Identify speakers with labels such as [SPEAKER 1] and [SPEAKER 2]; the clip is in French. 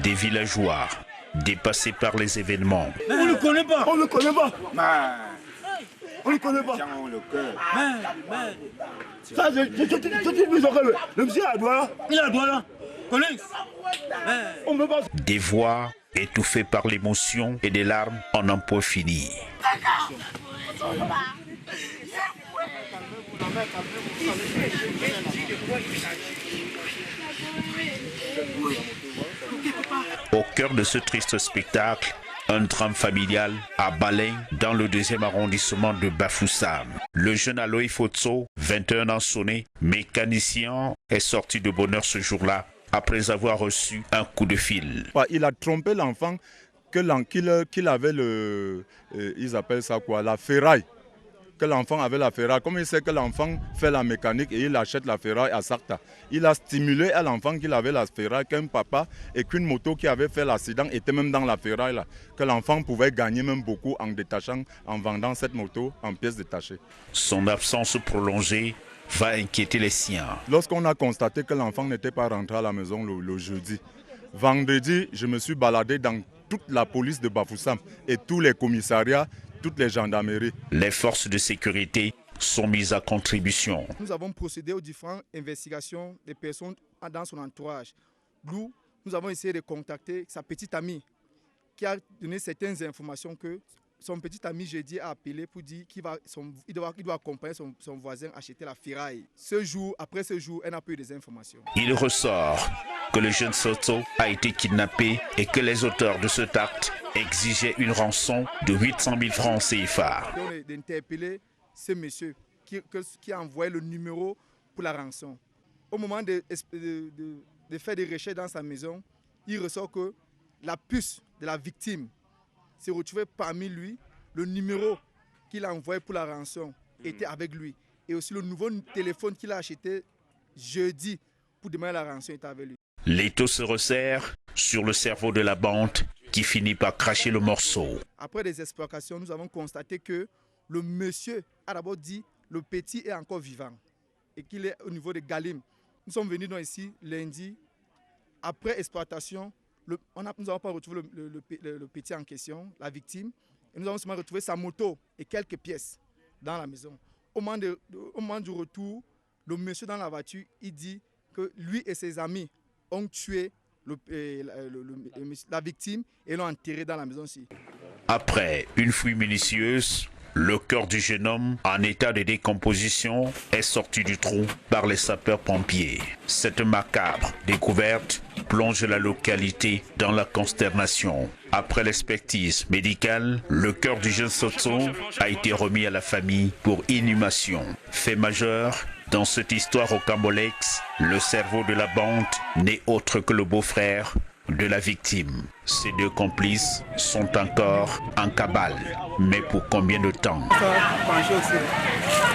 [SPEAKER 1] Des villageois, dépassés par les événements.
[SPEAKER 2] On ne le connaît pas.
[SPEAKER 3] On ne le connaît pas. On ne le connaît pas. Ça, c'est une maison que le monsieur a droit.
[SPEAKER 2] Il a droit là. Connais.
[SPEAKER 3] On ne veut pas.
[SPEAKER 1] Des voix étouffées par l'émotion et des larmes en n'en point fini. Au cœur de ce triste spectacle, un drame familial à Balin, dans le 2e arrondissement de Bafoussam. Le jeune Aloï Fotso, 21 ans sonné, mécanicien, est sorti de bonne heure ce jour-là après avoir reçu un coup de fil.
[SPEAKER 4] Il a trompé l'enfant qu'il avait ils appellent ça quoi, la ferraille. Que l'enfant avait la ferraille. Comme il sait que l'enfant fait la mécanique et il achète la ferraille à Sarta, il a stimulé à l'enfant qu'il avait la ferraille, qu'un papa et qu'une moto qui avait fait l'accident était même dans la ferraille là, que l'enfant pouvait gagner même beaucoup en détachant, en vendant cette moto en pièces détachées.
[SPEAKER 1] Son absence prolongée va inquiéter les siens.
[SPEAKER 4] Lorsqu'on a constaté que l'enfant n'était pas rentré à la maison le jeudi, vendredi, je me suis baladé dans toute la police de Bafoussam et tous les commissariats, toutes les gendarmeries.
[SPEAKER 1] Les forces de sécurité sont mises à contribution.
[SPEAKER 5] Nous avons procédé aux différentes investigations des personnes dans son entourage. D'où nous avons essayé de contacter sa petite amie qui a donné certaines informations que son petit ami jeudi a appelé pour dire qu'il doit accompagner son voisin acheter la ferraille. Après ce jour, elle n'a pas eu des informations.
[SPEAKER 1] Il ressort que le jeune Soto a été kidnappé et que les auteurs de cet acte exigeaient une rançon de 800 000 francs CFA.
[SPEAKER 5] On a d'interpeller ce monsieur qui a envoyé le numéro pour la rançon. Au moment de faire des recherches dans sa maison, il ressort que la puce de la victime s'est retrouvée parmi lui. Le numéro qu'il a envoyé pour la rançon était avec lui. Et aussi le nouveau téléphone qu'il a acheté jeudi pour demander la rançon était avec lui.
[SPEAKER 1] L'étau se resserre sur le cerveau de la bande qui finit par cracher le morceau.
[SPEAKER 5] Après des explorations, nous avons constaté que le monsieur a d'abord dit le petit est encore vivant et qu'il est au niveau de Galim. Nous sommes venus donc ici lundi. Après exploitation, nous n'avons pas retrouvé le petit en question, la victime. Et nous avons seulement retrouvé sa moto et quelques pièces dans la maison. Au moment du retour, le monsieur dans la voiture, il dit que lui et ses amis ont tué la victime et l'ont enterré dans la maison aussi.
[SPEAKER 1] Après une fouille minutieuse, le corps du jeune homme, en état de décomposition, est sorti du trou par les sapeurs-pompiers. Cette macabre découverte plonge la localité dans la consternation. Après l'expertise médicale, le cœur du jeune Soto a été remis à la famille pour inhumation. Fait majeur, dans cette histoire au Cambolex, le cerveau de la bande n'est autre que le beau-frère de la victime. Ces deux complices sont encore en cavale. Mais pour combien de temps?